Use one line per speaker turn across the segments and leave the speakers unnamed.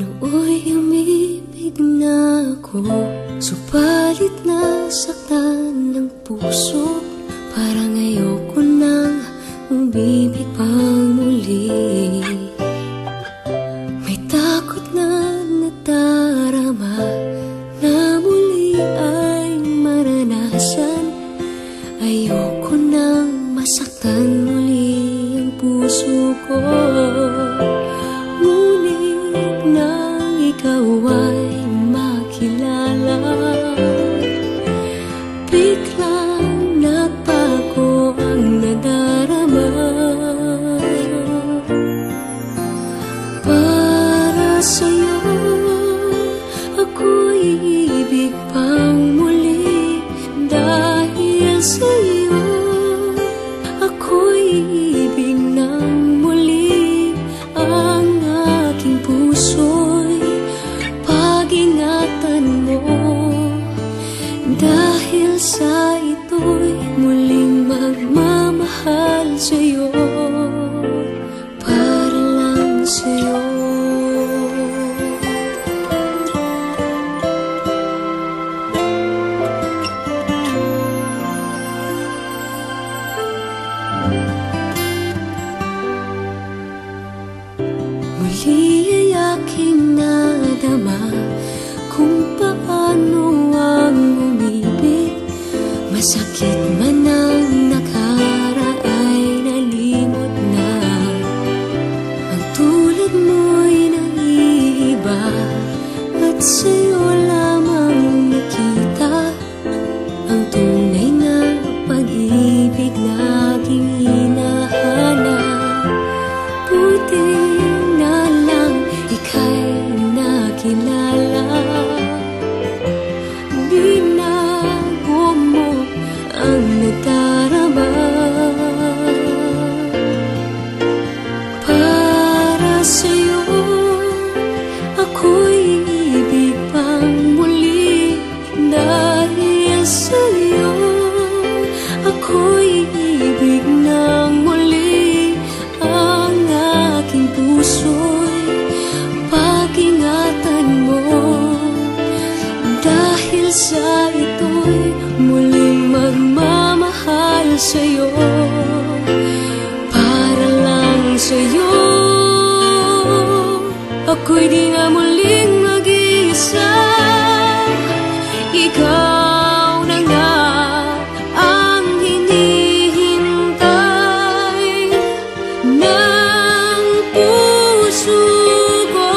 Nooy umibig na ako, subalit nasaktan ng puso. Parang ayoko nang umibig pang muli. May takot na nadarama na muli ay maranasan. Ayoko nang masaktan muli ang puso ko. Ngunit nang ikaw ay makilala, biglang nagbago ang nadarama. Para sa'yo ako'y ibig pang muli. Dahil sa'yo ako'y ibig ng muli. Ang aking puso'y pag-ingatan mo. Dahil sa ito'y muling magmamahal sa'yo, para lang sa'yo. Muli ay aking nadama kung paano ang umibig. Masakit man ang nakaraan nalimot na. Ang tulad mo'y naiiba at sa'yo lamang nakita ang tunay na pag-ibig na aking hinahanap. Buti na lang ika'y nakilala. Binago mo ang nadarama. Para sa'yo ako'y ibig pang muli. Dahil sa'yo ako'y ibig ng muli. Ang aking puso'y pag-ingatan mo. Dahil sa ito'y muling magmamahal sa'yo, para lang sa'yo. Ako'y di na muling mag-iisa. Ikaw na nga ang hinihintay ng puso ko.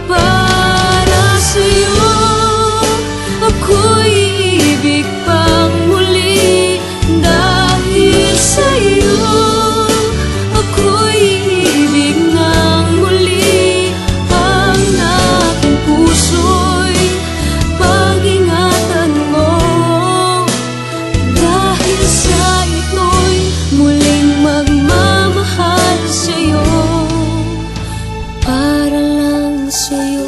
Para sa'yo ako'y ibig pang muli. Dahil sa'yo ako'y ibig ng muli. Ang aking puso'y pag-ingatan mo. Dahil sa ito'y muling magmamahal sa'yo, para lang sa'yo.